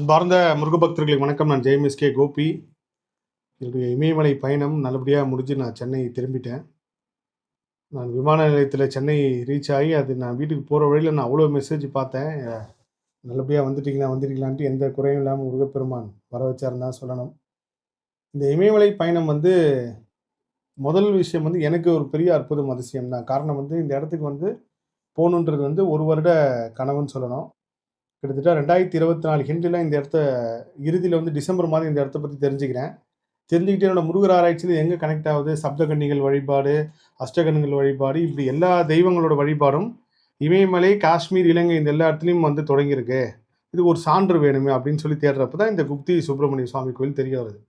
அன்பார்ந்த முருகபக்தர்களுக்கு வணக்கம். நான் ஜெயமிஸ்கே கோபி. என்னுடைய இமயமலை பயணம் நல்லபடியாக முடிஞ்சு நான் சென்னை திரும்பிட்டேன். நான் விமான நிலையத்தில் சென்னை ரீச் ஆகி நான் வீட்டுக்கு போகிற வழியில் நான் அவ்வளோ மெசேஜ் பார்த்தேன். நல்லபடியாக வந்துட்டீங்களான்ட்டு எந்த குறையும் இல்லாமல் முருகப்பெருமான் வர வச்சாருன்னு தான் சொல்லணும். இந்த இமயமலை பயணம் முதல் விஷயம் எனக்கு ஒரு பெரிய அற்புதம் அதிசயம் தான். காரணம் இந்த இடத்துக்கு போகணுன்றது ஒரு வருட கனவுன்னு சொல்லணும். கிட்டத்தட்ட 2024 ஹிண்டில் இந்த இடத்த இறுதியில் டிசம்பர் மாதம் இந்த இடத்த பற்றி தெரிஞ்சுக்கிறேன். தெரிஞ்சுக்கிட்டு என்னோட முருகர் ஆராய்ச்சியில் எங்கே கனெக்ட் ஆகுது, சப்தகன்னிகள் வழிபாடு, அஷ்டகன்னிகள் வழிபாடு, இப்படி எல்லா தெய்வங்களோட வழிபாடும் இமயமலை, காஷ்மீர், இலங்கை இந்த எல்லா இடத்துலையும் தொடங்கியிருக்கு. இது ஒரு சான்று வேணுமே அப்படின்னு சொல்லி தேடுறப்ப தான் இந்த குப்தி சுப்பிரமணிய சுவாமி கோயில் தெரிய வருது.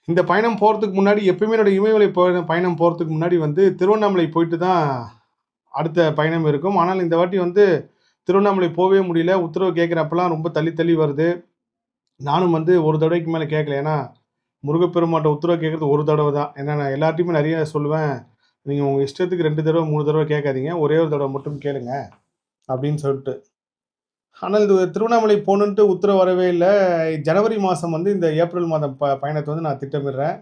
இந்த பயணம் போகிறதுக்கு முன்னாடி எப்பயுமே என்னோட இமயமலை பயணம் போகிறதுக்கு முன்னாடி திருவண்ணாமலை போயிட்டு தான் அடுத்த பயணம் இருக்கும். ஆனால் இந்த வாட்டி திருவண்ணாமலை போகவே முடியல. உத்தரவு கேட்குறப்பெல்லாம் ரொம்ப தள்ளி தள்ளி வருது. நானும் ஒரு தடவைக்கு மேலே கேட்கல. ஏன்னா முருகப்பெருமான்ட்ட உத்தரவு கேட்குறது ஒரு தடவை தான். ஏன்னா நான் எல்லார்ட்டையுமே நிறைய சொல்லுவேன், நீங்கள் உங்கள் இஷ்டத்துக்கு 2 தடவை 3 தடவை கேட்காதீங்க, ஒரே ஒரு தடவை மட்டும் கேளுங்க அப்படின்னு சொல்லிட்டு. ஆனால் இது திருவண்ணாமலை போகணுன்ட்டு உத்தரவு வரவே இல்லை. ஜனவரி மாதம் இந்த ஏப்ரல் மாதம் பயணத்தை நான் திட்டமிடுறேன்.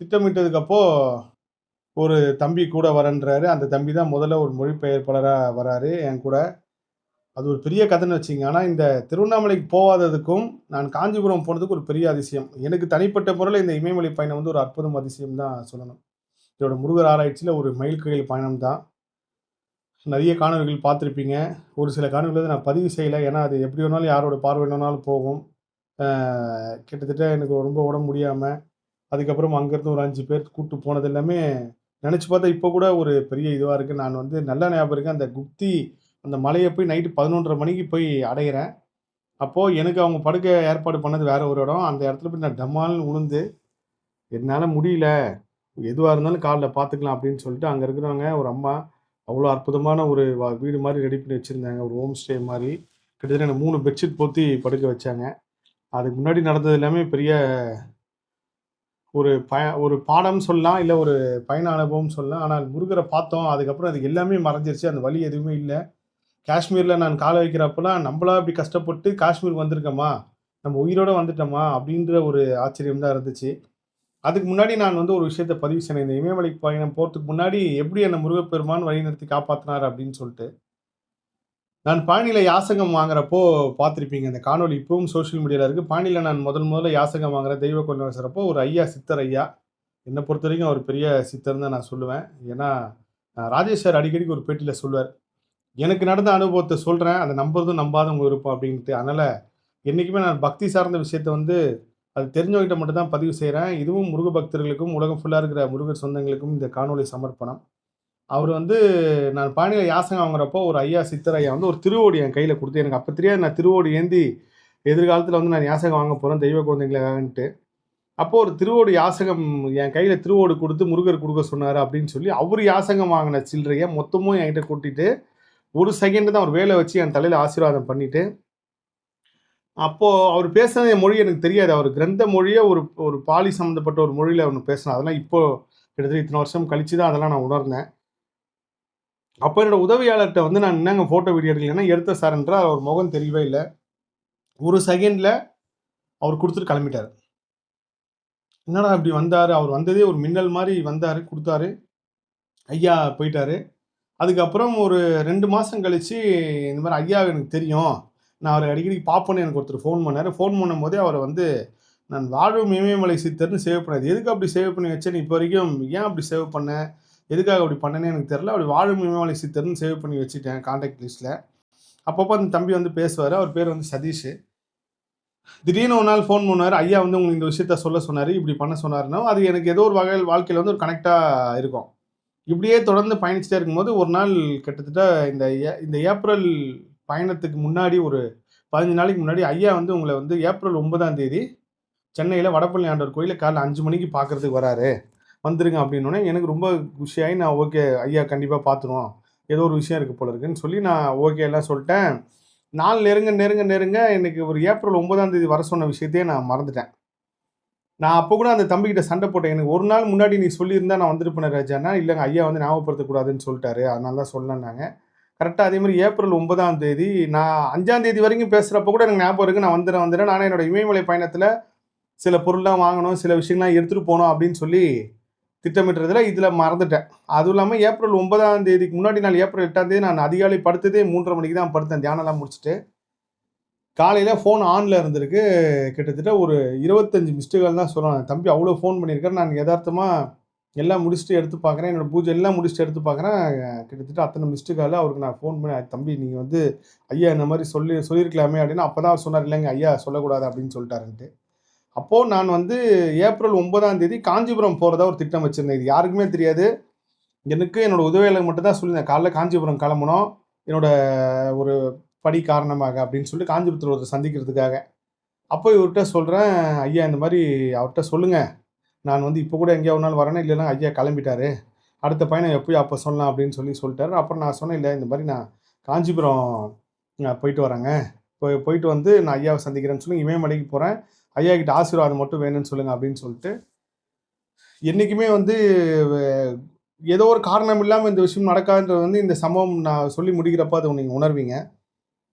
திட்டமிட்டதுக்கப்போ ஒரு தம்பி கூட வரேன்றாரு. அந்த தம்பி தான் முதல்ல ஒரு மொழிபெயர்ப்பாளராக வராரு என் கூட. அது ஒரு பெரிய கதைன்னு வச்சுங்க. ஆனால் இந்த திருவண்ணாமலைக்கு போகாததுக்கும் நான் காஞ்சிபுரம் போனதுக்கு ஒரு பெரிய அதிசயம். எனக்கு தனிப்பட்ட முறையில் இந்த இமயமலை பயணம் ஒரு அற்புதம் அதிசயம் தான் சொல்லணும். இதோட முருகர் ஆராய்ச்சியில் ஒரு மைல்கல் பயணம் தான். நிறைய காணொலிகள் பார்த்துருப்பீங்க. ஒரு சில காணொலிகள் நான் பதிவு செய்யலை. ஏன்னா அது எப்படி வேணாலும் யாரோட பார்வை வேணாலும் போகும். கிட்டத்தட்ட எனக்கு ரொம்ப உடம்பு முடியாமல் அதுக்கப்புறம் அங்கேருந்து ஒரு 5 பேர் கூப்பிட்டு போனது எல்லாமே நினச்சி பார்த்தா இப்போ கூட ஒரு பெரிய இதுவாக இருக்குது. நான் நல்ல ஞாபகம் இருக்குது. அந்த குப்தி அந்த மலையை போய் நைட்டு 11:30 மணிக்கு போய் அடைகிறேன். அப்போது எனக்கு அவங்க படுக்க ஏற்பாடு பண்ணது வேறு ஒரு இடம். அந்த இடத்துல போய் நான் டம்மால்னு உளுந்து, என்னால் முடியல, எதுவாக இருந்தாலும் காலைல பார்த்துக்கலாம் அப்படின்னு சொல்லிட்டு அங்கே இருக்கிறவங்க ஒரு அம்மா அவ்வளோ அற்புதமான ஒரு வீடு மாதிரி ரெடி பண்ணி வச்சுருந்தாங்க. ஒரு ஹோம் ஸ்டே மாதிரி. கிட்டத்தட்ட எனக்கு 3 பெட்ஷீட் போத்தி படுக்க வச்சாங்க. அதுக்கு முன்னாடி நடந்தது எல்லாமே பெரிய ஒரு பாடம் சொல்லலாம், இல்லை ஒரு பயண அனுபவம் சொல்லலாம். ஆனால் முருகரை பார்த்தோம். அதுக்கப்புறம் அது எல்லாமே மறைஞ்சிருச்சு. அந்த வலி எதுவுமே இல்லை. காஷ்மீரில் நான் காலை வைக்கிறப்பலாம் நம்மளா இப்படி கஷ்டப்பட்டு காஷ்மீர் வந்திருக்கோமா, நம்ம உயிரோடு வந்துட்டோமா அப்படின்ற ஒரு ஆச்சரியம் தான் இருந்துச்சு. அதுக்கு முன்னாடி நான் ஒரு விஷயத்தை பதிவு செய்யணும். இந்த இமயமலை பயணம் போகிறதுக்கு முன்னாடி எப்படி என்னை முருகப்பெருமான் வழிநடத்தி காப்பாற்றினார் அப்படின்னு சொல்லிட்டு. நான் பழனியில் யாசகம் வாங்குறப்போ பார்த்துருப்பீங்க. அந்த காணொலி இப்பவும் சோஷியல் மீடியாவில் இருக்குது. பழனியில் நான் முதல்ல யாசகம் வாங்குற தெய்வ கொண்டு வசரப்போ ஒரு ஐயா, சித்தர் ஐயா, என்னை பொறுத்த வரைக்கும் அவர் பெரிய சித்தர்னு தான் நான் சொல்லுவேன். ஏன்னா ராஜேஷ் சார் அடிக்கடிக்கு ஒரு பேட்டியில் சொல்லுவார், எனக்கு நடந்த அனுபவத்தை சொல்கிறேன், அதை நம்புறதும் நம்பாதவங்க விருப்பம் அப்படின்ட்டு. அதனால் என்றைக்குமே நான் பக்தி சார்ந்த விஷயத்தை அது தெரிஞ்சவங்கிட்ட மட்டும் தான் பதிவு செய்கிறேன். இதுவும் முருக பக்தர்களுக்கும் உலகம் ஃபுல்லாக இருக்கிற முருகர் சொந்தங்களுக்கும் இந்த காணொலி சமர்ப்பணம். அவர் நான் பழனியில் யாசகம் வாங்குறப்போ ஒரு ஐயா, சித்தர் ஐயா ஒரு திருவோடி என் கையில் கொடுத்து, எனக்கு அப்போ தெரியாது நான் திருவோடி ஏந்தி எதிர்காலத்தில் நான் யாசகம் வாங்க போகிறேன் தெய்வ குழந்தைங்களுக்காகன்ட்டு. அப்போது ஒரு திருவோடு யாசகம் என் கையில் திருவோடு கொடுத்து முருகர் கொடுக்க சொன்னார் அப்படின்னு சொல்லி அவர் யாசகம் வாங்கின சில்லறையை மொத்தமும் என்கிட்ட கூட்டிட்டு ஒரு செகண்ட் தான் அவர் வேலை வச்சு என் தலையில் ஆசீர்வாதம் பண்ணிட்டு, அப்போது அவர் பேசுனது என் மொழி எனக்கு தெரியாது. அவர் கிரந்த மொழியை ஒரு பாலி சம்மந்தப்பட்ட ஒரு மொழியில் ஒன்று பேசினார். அதெல்லாம் இப்போது கிட்டத்தட்ட இத்தனை வருஷம் கழித்து தான் அதெல்லாம் நான் உணர்ந்தேன். அப்போ என்னோட உதவியாளர்கிட்ட நான் என்னங்க ஃபோட்டோ வீடியோ எடுக்கலைன்னா எடுத்த சார் என்றால் அவர் முகம் தெரியவே இல்லை. ஒரு செகண்டில் அவர் கொடுத்துட்டு கிளம்பிட்டார். என்னடா இப்படி வந்தார், அவர் வந்ததே ஒரு மின்னல் மாதிரி வந்தார், கொடுத்தாரு, ஐயா போயிட்டார். அதுக்கப்புறம் ஒரு 2 மாதம் கழித்து இந்த மாதிரி ஐயா எனக்கு தெரியும், நான் அவரை அடிக்கடி பார்ப்பேன்னு எனக்கு ஒருத்தர் ஃபோன் பண்ணார். ஃபோன் பண்ணும்போதே அவரை நான் வாழும் இமயமலை சித்தர்னு சேவ் பண்ணாது. எதுக்கு அப்படி சேவ் பண்ணி வச்சேன்னு இப்போ வரைக்கும் ஏன் அப்படி சேவ் பண்ணேன், எதுக்காக அப்படி பண்ணேன்னு எனக்கு தெரில. அப்படி வாழும் இமயமலை சித்தர்னு சேவ் பண்ணி வச்சுட்டேன் கான்டாக்ட் லிஸ்ட்டில். அப்பப்போ அந்த தம்பி பேசுவார். அவர் பேர் சதீஷ். திடீர்னு ஒரு நாள் ஃபோன் பண்ணுவார். ஐயா உங்களுக்கு இந்த விஷயத்த சொல்ல சொன்னார், இப்படி பண்ண சொன்னார்னா அது எனக்கு ஏதோ ஒரு வகையில் வாழ்க்கையில் ஒரு கனெக்டாக இருக்கும். இப்படியே தொடர்ந்து பயணிச்சுட்டே இருக்கும்போது ஒரு நாள் கிட்டத்தட்ட இந்த ஏப்ரல் பயணத்துக்கு முன்னாடி ஒரு 15 நாளைக்கு முன்னாடி ஐயா உங்களை ஏப்ரல் 9ஆம் தேதி சென்னையில் வடபழனி ஆண்டவர் கோயிலில் காலைல 5 மணிக்கு பார்க்குறதுக்கு வராரு, வந்துருங்க அப்படின்னோடனே எனக்கு ரொம்ப குஷியாகி நான் ஓகே ஐயா கண்டிப்பாக பார்த்துருவோம், ஏதோ ஒரு விஷயம் இருக்குது போல இருக்குன்னு சொல்லி நான் ஓகே எல்லாம் சொல்லிட்டேன். நாள் நெருங்க எனக்கு ஒரு ஏப்ரல் 9ஆம் தேதி வர சொன்ன விஷயத்தையே நான் மறந்துட்டேன். நான் அப்போ கூட அந்த தம்பிக்கிட்ட சண்டை போட்டேன். எனக்கு ஒரு நாள் முன்னாடி நீ சொல்லியிருந்தா நான் வந்திருப்பேன் ராஜான்னா, இல்லைங்க ஐயா ஞாபகப்படுத்தக்கூடாதுன்னு சொல்லிட்டாரு, அதனால தான் சொன்னேன்னாங்க. கரெக்ட்டா அதே மாரி ஏப்ரல் 9ஆம் தேதி நான் 5ஆம் தேதி வரைக்கும் பேசுறப்ப கூட எனக்கு ஞாபகம் இருக்கு. நான் வந்துர்றேன். நானே என்னோட இமயமலை பயணத்தில சில பொருள்லாம் வாங்கணும், சில விஷயங்கள்லாம் எடுத்துட்டு போணும் அப்படின்னு சொல்லி திட்டமிடுறதுல இதில மறந்துட்டேன். அதுவும் இல்லாம ஏப்ரல் 9ஆம் தேதிக்கு முன்னாடி நாள் ஏப்ரல் 8ஆம் தேதி நான் அதிகாலை படுத்ததே 3:30 மணிக்கு தான் படுத்தேன். தியானம்லாம் முடிச்சுட்டு. காலையில ஃபோன் ஆன்ல இருந்திருக்கு. கிட்டத்தட்ட ஒரு 25 மிஸ்டு கால் தான் சொல்லணும். தம்பி அவ்வளோ ஃபோன் பண்ணியிருக்காரு. நான் எதார்த்தமா எல்லாம் முடிச்சுட்டு எடுத்து பார்க்குறேன். என்னோட பூஜை எல்லாம் முடிச்சுட்டு எடுத்து பார்க்குறேன். கிட்டத்தட்ட அத்தனை மிஸ்டு கால். அவருக்கு நான் ஃபோன் பண்ணி, "தம்பி நீங்க வந்து ஐயா இந்த மாரி சொல்லியிருக்கலாமே" அப்படின்னு. அப்பதான் அவர் சொன்னாரு, "இல்லைங்க ஐயா சொல்லக்கூடாது" அப்படின்னு சொல்லிட்டாருன்ட்டு. அப்போ நான் வந்து ஏப்ரல் 9ஆம் தேதி காஞ்சிபுரம் போறதா ஒரு திட்டம் வச்சிருந்தேன். இது யாருக்குமே தெரியாது. எனக்கு என்னோட உதவியாளருக்கு மட்டும் தான் சொல்லியிருந்தேன். "காலைல காஞ்சிபுரம் கிளம்பணும். என்னோட ஒரு பணி காரணமாக" அப்படின்னு சொல்லி காஞ்சிபுரத்தில ஒருத்தர சந்திக்கிறதுக்காக. அப்போ இவர்ட்ட சொல்றேன், "ஐயா இந்த மாரி அவர்ட்ட சொல்லுங்க. நான் வந்து இப்போ கூட எங்கேயா ஒரு நாள் வரேன்னா, இல்லன்னா ஐயா கிளம்பிட்டாரு. அடுத்த பயணம் எப்பயோ அப்ப சொல்லலாம்" அப்படின்னு சொல்லிட்டாரு. அப்புறம் நான் சொன்னேன், "இல்ல இந்த மாரி நான் காஞ்சிபுரம் போயிட்டு வரேங்க. போயிட்டு வந்து நான் ஐயாவ சந்திக்கிறேன்னு சொல்லி இமயமலைக்கு போறேன். ஐயா கிட்ட ஆசீர்வாதம் மட்டும் வேணும்னு சொல்லுங்க" அப்படின்னு சொல்லிட்டு, என்னைக்குமே வந்து வ ஏதோ ஒரு காரணம் இல்லாம இந்த விஷயம் நடக்காதுன்றது வந்து இந்த சம்பவம் நான் சொல்லி முடிக்கிறப்ப அத நீங்க உணர்வீங்க.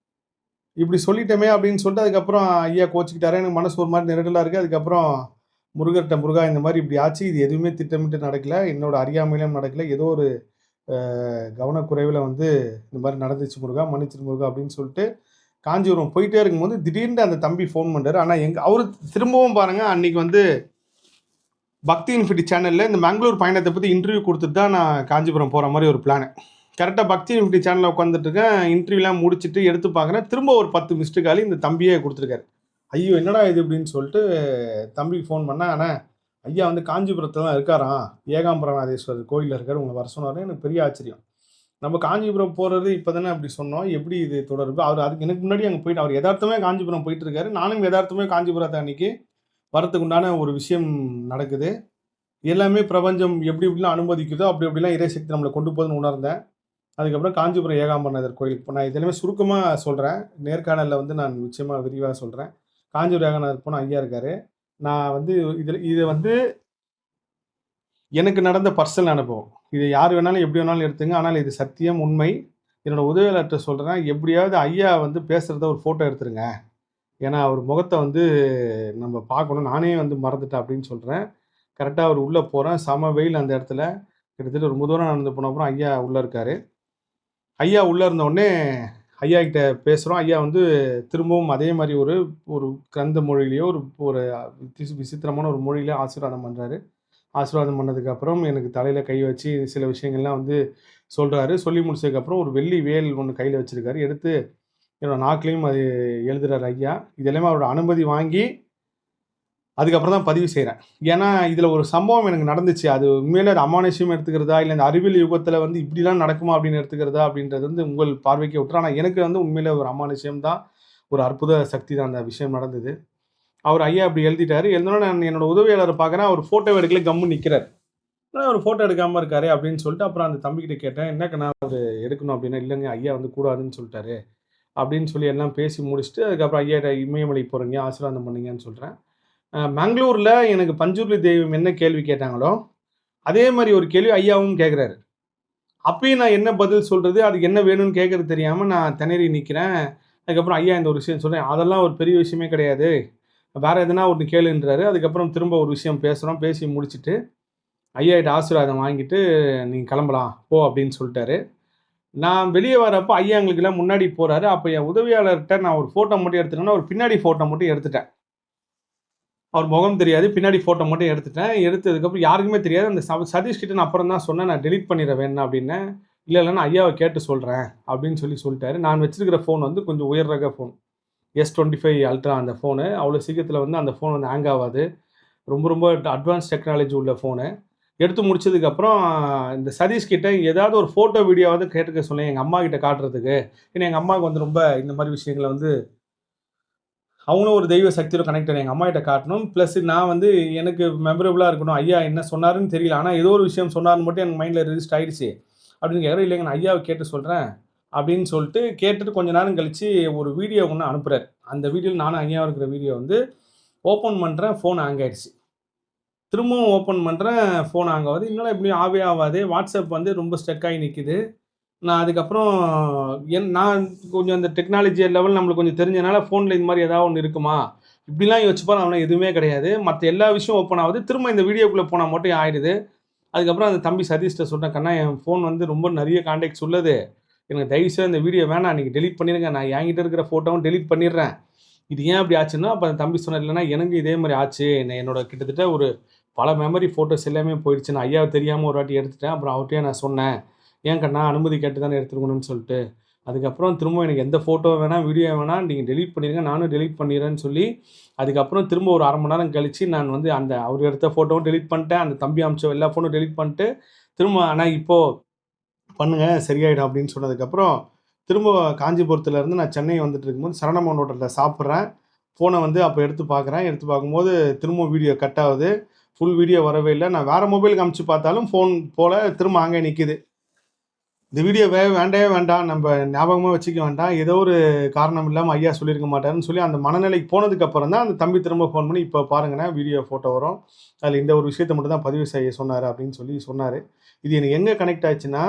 இப்படி சொல்லிட்டோமே அப்படின்னு சொல்லிட்டு அதுக்கப்புறம் ஐயா கோச்சுக்கிட்டாரு. எனக்கு மனசு ஒரு மாரி நெருடலா இருக்கு. அதுக்கப்புறம் முருகர்ட்ட, "முருகா இந்த மாரி இப்படி ஆச்சு. இது எதுவுமே திட்டமிட்டு நடக்கல. என்னோட அறியாமையிலும் நடக்கல. ஏதோ ஒரு கவனக்குறைவுல வந்து இந்த மாரி நடந்துச்சு முருகா. மன்னிச்சிடு முருகா" அப்படின்னு சொல்லிட்டு காஞ்சிபுரம் போயிட்டே இருக்கும்போது திடீர்னு அந்த தம்பி ஃபோன் பண்றாரு. ஆனா அவரு திரும்பவும் பாருங்க அன்னைக்கு வந்து பக்தி இன்ஃபினிட்டி சேனல்ல இந்த பெங்களூர் பயணத்த பத்தி இன்டர்வியூ குடுத்துட்டு தான் நான் காஞ்சிபுரம் போற மாரி ஒரு பிளானு. கரெக்ட்டா பக்தி இன்ஃபினிட்டி சேனல்ல உட்கார்ந்துட்டு இருக்கேன். இன்டர்வியூலாம் முடிச்சுட்டு எடுத்து பார்க்குறேன். திரும்ப ஒரு 10 மிஸ்டு கால் இந்த தம்பியே குடுத்துருக்காரு. ஐயோ! என்னடா இது அப்படின்னு சொல்லிட்டு தம்பிக்கு ஃபோன் பண்ணேன். "அண்ணா ஐயா வந்து காஞ்சிபுரத்துல தான் இருக்காராம். ஏகாம்பரநாதேஸ்வரர் கோயில்ல இருக்காரு. உங்கள வர சொன்னாரு." எனக்கு பெரிய ஆச்சரியம். நம்ம காஞ்சிபுரம் போறது இப்ப தானே அப்படி சொன்னோம். எப்படி இது தொடர்பு? அவரு அதுக்கு எனக்கு முன்னாடி அங்க போயிட்டு அவர் எதார்த்தமா காஞ்சிபுரம் போயிட்டு இருக்காரு. நானும் எதார்த்தமா காஞ்சிபுரத்த அன்னைக்கு வரதுக்கு உண்டான ஒரு விஷயம் நடக்குது. எல்லாமே பிரபஞ்சம் எப்படி எப்படிலாம் அனுமதிக்குதோ, அப்படி அப்படிலாம் இறைசக்தி நம்மள கொண்டு போகுதுன்னு உணர்ந்தேன். அதுக்கப்புறம் காஞ்சிபுரம் ஏகாம்பரநாதர் கோயிலுக்கு போனேன். இது எல்லாமே சுருக்கமா சொல்றேன். நேர்காணல்ல வந்து நான் நிச்சயமா விரிவா சொல்றேன். காஞ்சிபுரம் ஏகாம்பரநாதர் போனா ஐயா இருக்காரு. நான் வந்து இது வந்து எனக்கு நடந்த பர்சனல் அனுபவம். இத யார் வேணாலும் எப்படி வேணாலும் எடுத்துங்க. ஆனால் இது சத்தியம், உண்மை. என்னோட உதவியாளர்ட்ட சொல்றேன். எப்படியாவது ஐயா வந்து பேசுறத ஒரு ஃபோட்டோ எடுத்துருங்க. ஏன்னா, அவர் முகத்த வந்து நம்ம பார்க்கணும். நானே வந்து மறந்துட்டேன் அப்படின்னு சொல்றேன். கரெக்ட்டா அவர் உள்ள போறேன். செம வெயில் அந்த இடத்துல. கிட்டத்தட்ட ரொம்ப தூரம் நடந்து போன அப்புறம் ஐயா உள்ள இருக்காரு. ஐயா உள்ள இருந்தவுடனே, ஐயா கிட்ட பேசுறோம். ஐயா வந்து திரும்பவும் அதே மாரி ஒரு ஒரு கிரந்த மொழியிலயோ, ஒரு ஒரு விசித்திரமான ஒரு மொழியில ஆசீர்வாதம் பண்றாரு. ஆசீர்வாதம் பண்ணதுக்கப்புறம் எனக்கு தலையில கை வச்சு சில விஷயங்கள்லாம் வந்து சொல்றாரு. சொல்லி முடிச்சதுக்கப்புறம் ஒரு வெள்ளி வேல் ஒண்ணு கையில வச்சிருக்காரு. எடுத்து என்னோட நாக்குலயும் அது எழுதுறாரு ஐயா. இது எல்லாமே அவரோட அனுமதி வாங்கி, அதுக்கப்புறம் தான் பதிவு செய்றேன். ஏன்னா, இதுல ஒரு சம்பவம் எனக்கு நடந்துச்சு. அது உண்மையிலே அது அமானுஷ்யம் எடுத்துக்கிறதா, இல்ல இந்த அறிவியல் யுகத்துல வந்து இப்படிலாம் நடக்குமா அப்படின்னு எடுத்துக்கிறதா அப்படின்றது வந்து உங்கள் பார்வைக்கு விட்டுறேன். ஆனா எனக்கு வந்து உண்மையிலே ஒரு அமானுஷ்யம் தான். ஒரு அற்புத சக்தி தான் அந்த விஷயம் நடந்தது. அவர் ஐயா அப்படி எழுதிட்டாரு. எழுதினோனே நான் என்னோட உதவியாளர பார்க்குறேன். அவர் ஃபோட்டோ எடுக்கல கம்முன்னு நிக்கிறாரு. என்னடா அவரு ஃபோட்டோ எடுக்காம இருக்காரே அப்படின்னு சொல்லிட்டு அப்புறம் அந்த தம்பிகிட்ட கேட்டேன். "என்ன கண்ணா அவரு எடுக்கணும்?" அப்படின்னா, "இல்லங்க ஐயா வந்து கூடாதுன்னு சொல்ட்டாரு." அப்படின்னு சொல்லி எல்லாம் பேசி முடிச்சுட்டு, அதுக்கப்புறம் ஐயாட்ட இமயமலைக்கு போறீங்க, ஆசீர்வாதம் பண்ணீங்கன்னு சொல்றேன். பெங்களூர்ல எனக்கு பஞ்சூர்லி தெய்வம் என்ன கேள்வி கேட்டாங்களோ, அதே மாரி ஒரு கேள்வி ஐயாவும் கேட்கிறாரு. அப்பயும் நான் என்ன பதில் சொல்றது? அதுக்கு என்ன வேணும்னு கேட்கறது தெரியாம நான் திணறி நிக்கிறேன். அதுக்கப்புறம் ஐயா இந்த ஒரு விஷயம் சொல்றேன். அதெல்லாம் ஒரு பெரிய விஷயமே கிடையாது. வேற எதனா ஒண்ணு கேளுன்றாரு. அதுக்கப்புறம் திரும்ப ஒரு விஷயம் பேசுறோம். பேசி முடிச்சுட்டு, ஐயாகிட்ட ஆசீர்வாதம் வாங்கிட்டு, "நீங்க கிளம்பலாம் போ" அப்படின்னு சொல்ட்டாரு. நான் வெளிய வரப்போ ஐயா எங்களுக்கெல்லாம் முன்னாடி போறாரு. அப்ப என் உதவியாளர்ட்ட நான் ஒரு ஃபோட்டோ மட்டும் எடுத்துட்டேன்னா, ஒரு பின்னாடி ஃபோட்டோ மட்டும் எடுத்துட்டேன். அவர் முகம் தெரியாது. பின்னாடி ஃபோட்டோ மட்டும் எடுத்துட்டேன். எடுத்ததுக்கப்புறம் யாருக்குமே தெரியாது. அந்த சதீஷ் கிட்ட நான் அப்புறம் தான் சொன்னேன். நான் டெலீட் பண்ணிடுறேன் வேணும்னா அப்டின்னேன். இல்ல நான் ஐயாவ கேட்டு சொல்றேன் அப்டின்னு சொல்லிட்டாரு. நான் வச்சிருக்கிற ஃபோன் வந்து கொஞ்சம் உயர் ரக ஃபோன். S25 அல்ட்ரா அந்த ஃபோனு. அவ்வளோ சீக்கிரத்தில வந்து அந்த ஃபோன் வந்து ஹேங் ஆவாது. ரொம்ப ரொம்ப அட்வான்ஸ் டெக்னாலஜி உள்ள ஃபோனு. எடுத்து முடிச்சதுக்கப்புறம் இந்த சதீஷ் கிட்ட ஏதாவது ஒரு ஃபோட்டோ, வீடியோவாவது கேட்டுக்க சொல்லேன் எங்க அம்மாகிட்ட காட்டுறதுக்கு. ஏன்னா எங்க அம்மாவுக்கு வந்து ரொம்ப இந்த மாரி விஷயங்கள வந்து அவங்களும் ஒரு தெய்வ சக்தியோட கனெக்டட். எங்க அம்மாகிட்ட காட்டணும். பிளஸ் நான் வந்து எனக்கு மெமரபிளா இருக்கணும். ஐயா என்ன சொன்னாருன்னு தெரியல. ஆனா ஏதோ ஒரு விஷயம் சொன்னாருன்னு மட்டும் எனக்கு மைண்ட்ல ரெஜிஸ்டர் ஆயிடுச்சு. அப்படின்னு கேட்கிறேன். இல்லைங்க நான் ஐயாவ கேட்டு சொல்றேன். அப்படின்னு சொல்லிட்டு கேட்டுட்டு கொஞ்ச நேரம் கழிச்சு ஒரு வீடியோ ஒண்ணு அனுப்புறாரு. அந்த வீடியோல நானும் ஐயாவும் இருக்கிற வீடியோ வந்து ஓப்பன் பண்றேன். ஃபோன் ஹேங் ஆயிடுச்சு. திரும்பவும் ஓப்பன் பண்றேன். ஃபோன் ஹேங் ஆகுது. என்னடா இப்படி ஆவே ஆவாதே! WhatsApp வந்து ரொம்ப ஸ்டக் ஆகி நிக்குது. நான் அதுக்கப்புறம் நான் கொஞ்சம் அந்த டெக்னாலஜி லெவல் நம்மளுக்கு கொஞ்சம் தெரிஞ்சனால ஃபோன்ல இந்த மாரி ஏதாவது ஒண்ணு இருக்குமா? இப்படிலாம் யோசிச்சு பாரு அவன எதுவுமே கிடையாது. மத்த எல்லா விஷயம் ஓப்பன் ஆவுது. திரும்ப இந்த வீடியோக்குள்ள போனா மட்டும் ஆயிடுது. அதுக்கப்புறம் அந்த தம்பி சதீஷ்ட்ட சொன்னேன், "கண்ணா என் ஃபோன் வந்து ரொம்ப நெறைய கான்டாக்ட்ஸ் உள்ளது. எனக்கு தயவுசெய்து இந்த வீடியோ வேணாம். நீங்க டெலீட் பண்ணிருங்க. நான் என்கிட்ட இருக்கிற ஃபோட்டோவும் டெலீட் பண்ணிடுறேன்." இது ஏன் அப்படி ஆச்சுன்னா, அப்ப அந்த தம்பி சொன்னாரு, "இல்லண்ணா எனக்கும் இதே மாரி ஆச்சு. என்னோட கிட்டத்தட்ட ஒரு பல மெமரி ஃபோட்டோஸ் எல்லாமே போயிடுச்சு. நான் ஐயாவ தெரியாம ஒரு வாட்டி எடுத்துட்டேன். அப்புறம் அவர்ட்டயும் நான் சொன்னேன். ஏன் கண்ணா அனுமதி கேட்டு தானே எடுத்துருக்கணும்னு சொல்லிட்டு. அதுக்கப்புறம் திரும்ப எனக்கு எந்த ஃபோட்டோ வேணாம், வீடியோ வேணாம். நீங்க டெலீட் பண்ணிருங்க. நானும் டெலீட் பண்ணிடுறேன்னு சொல்லி, அதுக்கப்புறம் திரும்ப ஒரு 1/2 மணி நேரம் கழிச்சு நான் வந்து அந்த அவரு எடுத்த ஃபோட்டோவும் டெலீட் பண்ணிட்டேன். அந்த தம்பி அனுப்பிச்ச எல்லா ஃபோனும் டெலீட் பண்ணிட்டு, திரும்ப "அண்ணா இப்போ பண்ணுங்க சரியாயிடும்" அப்படின்னு சொன்னதுக்கப்புறம், திரும்ப காஞ்சிபுரத்துலேருந்து நான் சென்னை வந்துட்டு இருக்கும்போது சரவணபவன் ஹோட்டல்ல சாப்பிடுறேன். ஃபோன வந்து அப்ப எடுத்து பார்க்குறேன். எடுத்து பார்க்கும்போது திரும்பவும் வீடியோ கட் ஆவுது. ஃபுல் வீடியோ வரவே இல்ல. நான் வேற மொபைலுக்கு அனுப்பிச்சு பார்த்தாலும் ஃபோன் போல திரும்ப அங்கே நிக்குது. இந்த வீடியோ வேண்டவே வேண்டாம். நம்ப ஞாபகமா வச்சுக்க வேண்டாம். ஏதோ ஒரு காரணம் இல்லாம ஐயா சொல்லியிருக்க மாட்டாருன்னு சொல்லி அந்த மனநிலைக்கு போனதுக்கு அப்புறம் தான் அந்த தம்பி திரும்ப ஃபோன் பண்ணி, "இப்ப பாருங்கண்ணா வீடியோ, ஃபோட்டோ வரும். அதுல இந்த ஒரு விஷயத்த மட்டும் தான் பதிவு செய்ய சொன்னாரு" அப்படின்னு சொல்லி சொன்னாரு. இது எனக்கு எங்க கனெக்ட் ஆச்சுன்னா,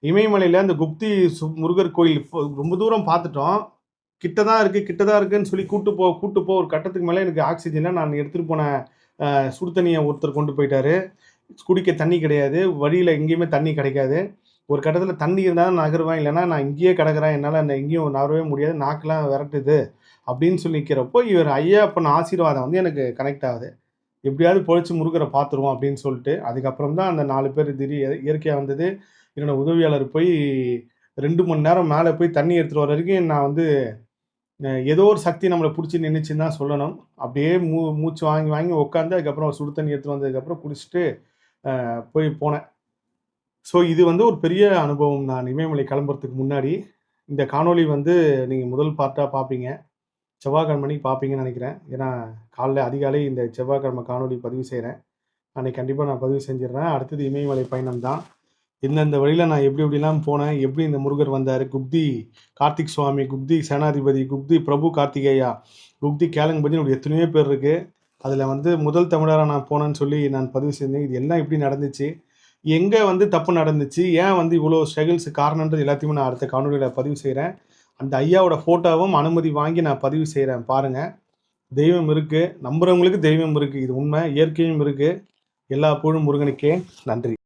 இமயமலையில அந்த குப்தி முருகர் கோயில் ரொம்ப தூரம் பார்த்துட்டோம். கிட்ட தான் இருக்கு, கிட்ட தான் இருக்குன்னு சொல்லி கூட்டு போ ஒரு கட்டத்துக்கு மேல எனக்கு ஆக்ஸிஜன் இல்ல. நான் எடுத்துட்டு போன சுடு தண்ணிய ஒருத்தர் கொண்டு போயிட்டாரு. குடிக்க தண்ணி கிடையாது. வழியில எங்கேயுமே தண்ணி கிடைக்காது. ஒரு கட்டத்தில தண்ணி இருந்தா தான் நகருவேன். இல்லன்னா நான் இங்கேயே கிடக்குறேன். என்னால எங்கேயும் நகரவே முடியாது. நாக்குலாம் விரட்டுது. அப்படின்னு சொல்லி நிக்கிறப்போ, இவர் ஐயா பண்ண ஆசீர்வாதம் வந்து எனக்கு கனெக்ட் ஆகுது. எப்படியாவது பொழச்சு முருகர பார்த்துருவோம் அப்படின்னு சொல்லிட்டு, அதுக்கப்புறம் தான் அந்த 4 பேர் இயற்கையா வந்தது. என்னோட உதவியாளர் போய் 2 மணி நேரம் மேல போய் தண்ணி எடுத்துட்டு வர வரைக்கும் நான் வந்து ஏதோ ஒரு சக்தி நம்மள புடிச்சு நின்னுச்சுன்னு தான் சொல்லணும். அப்படியே மூச்சு வாங்கி வாங்கி உட்காந்து அதுக்கப்புறம் சுடு தண்ணி எடுத்துட்டு வந்ததுக்கப்புறம் குடிச்சுட்டு போனேன். ஸோ இது வந்து ஒரு பெரிய அனுபவம். நான் இமயமலை கிளம்புறதுக்கு முன்னாடி. இந்த காணொளி வந்து நீங்க முதல் பார்ட்டா பார்ப்பீங்க. செவ்வாய்க்கிழமை அன்னைக்கு பார்ப்பீங்கன்னு நெனைக்கிறேன். ஏன்னா, காலைல அதிகாலை இந்த செவ்வாய்க்கிழமை காணொளி பதிவு செய்றேன். அன்னைக்கு கண்டிப்பா நான் பதிவு செஞ்சுடுறேன். அடுத்தது இமயமலை பயணம் தான். எந்தெந்த வழியில நான் எப்படி எப்படிலாம் போனேன், எப்படி இந்த முருகர் வந்தாரு, குப்தி கார்த்திக் சுவாமி, குப்தி சேனாதிபதி, குப்தி பிரபு கார்த்திகேயா, குப்தி கேலங்பதின்னு இப்படி எத்தனையோ பேர் இருக்கு. அதில வந்து முதல் தமிழரா நான் போனேன்னு சொல்லி நான் பதிவு செஞ்சேன். இது எல்லாம் எப்படி நடந்துச்சு? எங்க வந்து தப்பு நடந்துச்சு? ஏன் வந்து இவ்வளோ ஸ்ட்ரகிள்ஸ் காரணம்ன்றது எல்லாத்தையுமே நான் அடுத்த காணொளியில பதிவு செய்றேன். அந்த ஐயாவோட ஃபோட்டோவும் அனுமதி வாங்கி நான் பதிவு செய்றேன் பாருங்க. தெய்வம் இருக்கு. நம்புறவங்களுக்கு தெய்வம் இருக்கு. இது உண்மை. இயற்கையும் இருக்கு. எல்லா புகழும் முருகனுக்கே. நன்றி.